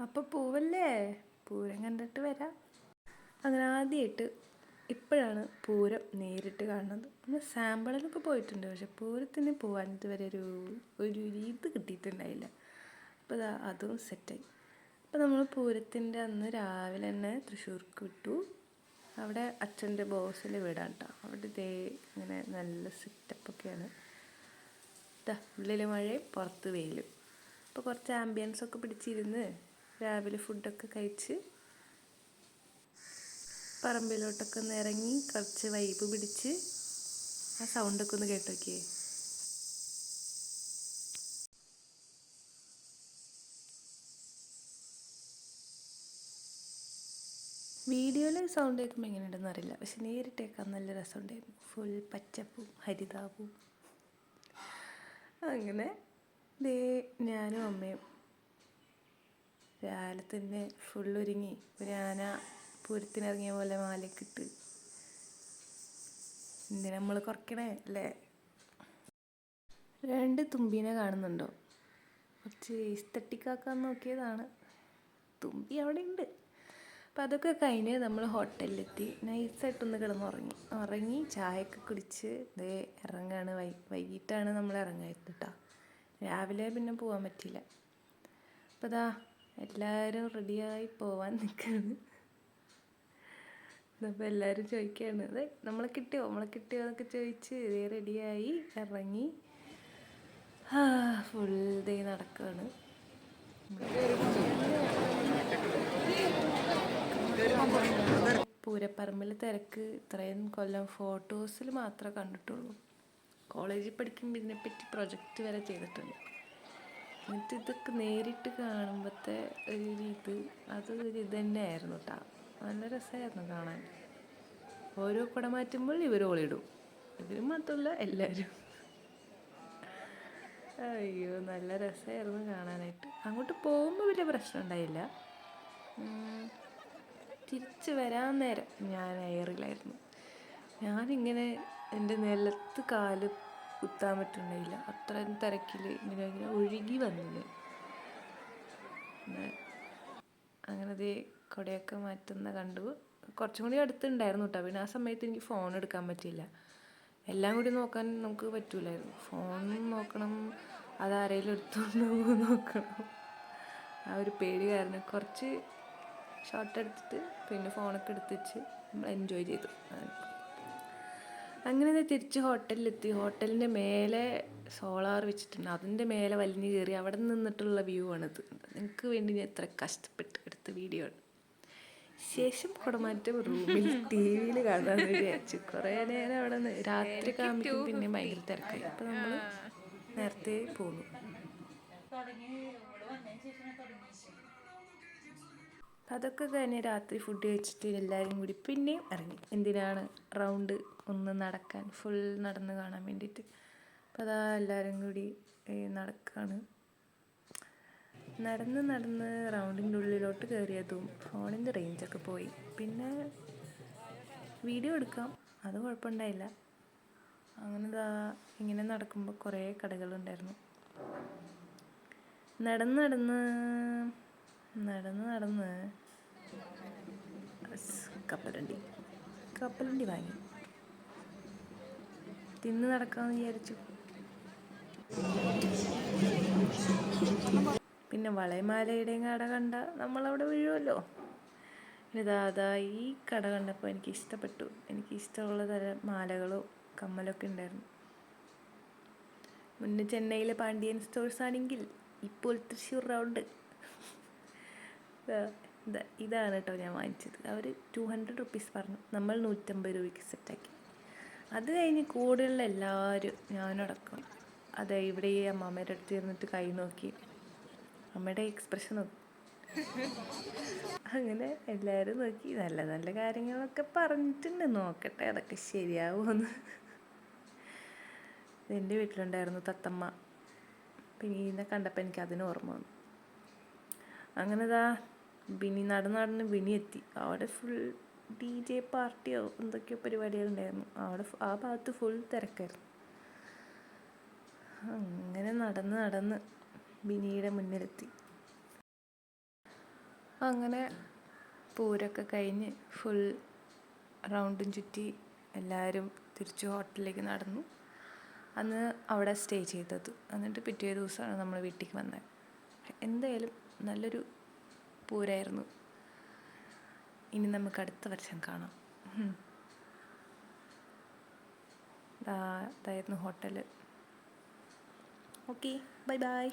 അപ്പോൾ പോവല്ലേ, പൂരം കണ്ടിട്ട് വരാം. അങ്ങനെ ആദ്യമായിട്ട് ഇപ്പോഴാണ് പൂരം നേരിട്ട് കാണുന്നത്. നമ്മൾ സാമ്പിളിലൊക്കെ പോയിട്ടുണ്ട്, പക്ഷെ പൂരത്തിന് പോകാൻ ഇതുവരെ ഒരു ഇത് കിട്ടിയിട്ടുണ്ടായില്ല. അപ്പോൾ അതും സെറ്റായി. അപ്പോൾ നമ്മൾ പൂരത്തിൻ്റെ അന്ന് രാവിലെ തന്നെ തൃശ്ശൂർക്ക് വിട്ടു. അവിടെ അച്ഛൻ്റെ ബോസിൻ്റെ വീടാണ് കേട്ടോ. അവിടെ ഇങ്ങനെ നല്ല സെറ്റപ്പൊക്കെയാണ്. ഉള്ളിൽ മഴയും പുറത്ത് വെയിലും. അപ്പോൾ കുറച്ച് ആംബിയൻസൊക്കെ പിടിച്ചിരുന്ന് രാവിലെ ഫുഡൊക്കെ കഴിച്ച് പറമ്പിലോട്ടൊക്കെ ഒന്ന് ഇറങ്ങി കുറച്ച് വൈബ് പിടിച്ച് ആ സൗണ്ടൊക്കെ ഒന്ന് കേട്ട് നോക്കിയേ. വീഡിയോയിൽ സൗണ്ട് കേൾക്കുമ്പോൾ എങ്ങനെയുണ്ടെന്ന് അറിയില്ല, പക്ഷെ നേരിട്ട് കേൾക്കാൻ നല്ല രസമുണ്ടായിരുന്നു. ഫുൾ പച്ചപ്പും ഹരിതാപവും. അങ്ങനെ ഞാനും അമ്മയും രാവിലെ തന്നെ ഫുള്ളൊരുങ്ങി ഒരു ആന പൂരത്തിനിറങ്ങിയ പോലെ മാലയൊക്കെ ഇട്ട്. എന്തിനാ നമ്മൾ കുറയ്ക്കണേ അല്ലേ? 2 തുമ്പീനെ കാണുന്നുണ്ടോ? കുറച്ച് ഇസ്തട്ടിക്കാക്കാൻ നോക്കിയതാണ്. തുമ്പി അവിടെ ഉണ്ട്. അപ്പം അതൊക്കെ കഴിഞ്ഞ് നമ്മൾ ഹോട്ടലിലെത്തി. നൈസായിട്ടൊന്ന് ഉറങ്ങി ചായയൊക്കെ കുടിച്ച് ഇറങ്ങാണ്. വൈകിട്ടാണ് നമ്മൾ ഇറങ്ങായിരുന്നു കേട്ടോ. രാവിലെ പിന്നെ പോകാൻ പറ്റിയില്ല. അപ്പോൾ എല്ലാവരും റെഡിയായി പോവാൻ നിൽക്കുകയാണ്. അപ്പോൾ എല്ലാവരും ചോദിക്കുകയാണ്, നമ്മളെ കിട്ടിയോ എന്നൊക്കെ ചോദിച്ച് റെഡിയായി ഇറങ്ങി. ഫുൾ ഡേ നടക്കുകയാണ്. പൂരപ്പറമ്പിൽ തിരക്ക് ഇത്രയും കൊല്ലം ഫോട്ടോസിൽ മാത്രമേ കണ്ടിട്ടുള്ളൂ. കോളേജിൽ പഠിക്കുമ്പോൾ ഇതിനെപ്പറ്റി പ്രൊജക്റ്റ് വരെ ചെയ്തിട്ടുണ്ട്. എന്നിട്ട് ഇതൊക്കെ നേരിട്ട് കാണുമ്പോഴത്തെ അതൊരു ഇത് തന്നെയായിരുന്നു കേട്ടോ. നല്ല രസമായിരുന്നു കാണാൻ. ഓരോ കുട മാറ്റുമ്പോൾ ഇവർ ഓളിടും. ഇവരും മാത്രമല്ല എല്ലാവരും. അയ്യോ, നല്ല രസമായിരുന്നു കാണാനായിട്ട്. അങ്ങോട്ട് പോകുമ്പോൾ വലിയ പ്രശ്നം ഉണ്ടായില്ല. തിരിച്ച് വരാൻ നേരം ഞാൻ എയറിലായിരുന്നു. ഞാനിങ്ങനെ എൻ്റെ നിലത്ത് കാല് കുത്താൻ പറ്റുന്നുണ്ടായില്ല. അത്രയും തിരക്കിൽ ഇങ്ങനെ ഒഴുകി വന്നില്ല. അങ്ങനെ കുടയൊക്കെ മാറ്റുന്ന കണ്ടു. കുറച്ചും കൂടി അടുത്തുണ്ടായിരുന്നു കേട്ടോ. പിന്നെ ആ സമയത്ത് എനിക്ക് ഫോൺ എടുക്കാൻ പറ്റിയില്ല. എല്ലാം കൂടി നോക്കാൻ നമുക്ക് പറ്റൂലായിരുന്നു. ഫോണും നോക്കണം, അതാരെങ്കിലും എടുത്തുകൊണ്ട് നോക്കണം. ആ ഒരു പേടി കാരണം കുറച്ച് ഷോട്ട് എടുത്തിട്ട് പിന്നെ ഫോണൊക്കെ എടുത്ത് വെച്ച് നമ്മൾ എൻജോയ് ചെയ്തു. അങ്ങനെ തിരിച്ച് ഹോട്ടലിലെത്തി. ഹോട്ടലിൻ്റെ മേലെ സോളാർ വെച്ചിട്ടുണ്ട്. അതിൻ്റെ മേലെ വലിഞ്ഞ് കയറി അവിടെ നിന്നിട്ടുള്ള വ്യൂ ആണിത്. നിങ്ങൾക്ക് വേണ്ടി ഞാൻ എത്ര കഷ്ടപ്പെട്ട് എടുത്ത വീഡിയോ ആണ്. ശേഷം കുടമാറ്റം റൂമിൽ TV കാണാമെന്ന് വിചാരിച്ചു. കുറേ നേരം അവിടെ നിന്ന് രാത്രി കാണുമ്പോൾ പിന്നെ ഭയങ്കര തിരക്കായി. അപ്പോൾ നമ്മൾ നേരത്തെ പോന്നു. അതൊക്കെ കഴിഞ്ഞ് രാത്രി ഫുഡ് കഴിച്ചിട്ട് എല്ലാവരും കൂടി പിന്നെയും ഇറങ്ങി. എന്തിനാണ്? റൗണ്ട് ഒന്ന് നടക്കാൻ, ഫുൾ നടന്ന് കാണാൻ വേണ്ടിയിട്ട്. അപ്പോൾ എല്ലാവരും കൂടി നടക്കുകയാണ്. നടന്ന് റൗണ്ടിൻ്റെ ഉള്ളിലോട്ട് കയറിയതും ഫോണിൻ്റെ റേഞ്ചൊക്കെ പോയി. പിന്നെ വീഡിയോ എടുക്കാം, അത് കുഴപ്പമുണ്ടായില്ല. അങ്ങനെ ഇങ്ങനെ നടക്കുമ്പോൾ കുറേ കടകളുണ്ടായിരുന്നു. നടന്ന് കപ്പലണ്ടി വാങ്ങി തിന്ന് നടക്കാമെന്ന് വിചാരിച്ചു. പിന്നെ വളയമാലയുടെയും കട കണ്ട നമ്മളവിടെ വീഴുമല്ലോ. ഈ കട കണ്ടപ്പോൾ എനിക്ക് ഇഷ്ടപ്പെട്ടു. എനിക്കിഷ്ടമുള്ള തരം മാലകളോ കമ്മലൊക്കെ ഉണ്ടായിരുന്നു. മുന്നേ ചെന്നൈയിലെ പാണ്ഡ്യൻ സ്റ്റോഴ്സ് ആണെങ്കിൽ ഇപ്പോൾ തൃശ്ശൂർ റൗണ്ട്. ഇതാണ് കേട്ടോ ഞാൻ വാങ്ങിച്ചത്. അവർ 200 rupees പറഞ്ഞു. നമ്മൾ 150 രൂപയ്ക്ക് സെറ്റാക്കി. അത് കഴിഞ്ഞ് കൂടെയുള്ള എല്ലാവരും, ഞാനടക്കം, ഇവിടെ ഈ അമ്മാമ്മയുടെ അടുത്ത് ഇരുന്നിട്ട് കൈ നോക്കി. അമ്മയുടെ എക്സ്പ്രഷൻ നോക്കി. അങ്ങനെ എല്ലാവരും നോക്കി. നല്ല നല്ല കാര്യങ്ങളൊക്കെ പറഞ്ഞിട്ടുണ്ട്. നോക്കട്ടെ അതൊക്കെ ശരിയാവുമെന്ന്. എൻ്റെ വീട്ടിലുണ്ടായിരുന്നു തത്തമ്മ. പിന്നെ ഇതിനെ കണ്ടപ്പോൾ എനിക്ക് അതിന് ഓർമ്മ വന്നു. അങ്ങനെ നടന്ന് ബിനി എത്തി. അവിടെ ഫുൾ DJ പാർട്ടിയോ എന്തൊക്കെയോ പരിപാടികളുണ്ടായിരുന്നു. ആ ഭാഗത്ത് ഫുൾ തിരക്കായിരുന്നു. അങ്ങനെ നടന്ന് ബിനിയുടെ മുന്നിലെത്തി. അങ്ങനെ പൂരമൊക്കെ കഴിഞ്ഞ് ഫുൾ റൗണ്ടും ചുറ്റി എല്ലാവരും തിരിച്ച് ഹോട്ടലിലേക്ക് നടന്നു. അന്ന് അവിടെ സ്റ്റേ ചെയ്തത്. എന്നിട്ട് പിറ്റേ ദിവസമാണ് നമ്മൾ വീട്ടിലേക്ക് വന്നത്. എന്തായാലും നല്ലൊരു പൂരമായിരുന്നു. ഇനി നമുക്ക് അടുത്ത വർഷം കാണാം. ഇതായിരുന്നു ഹോട്ടൽ. Okay, bye bye.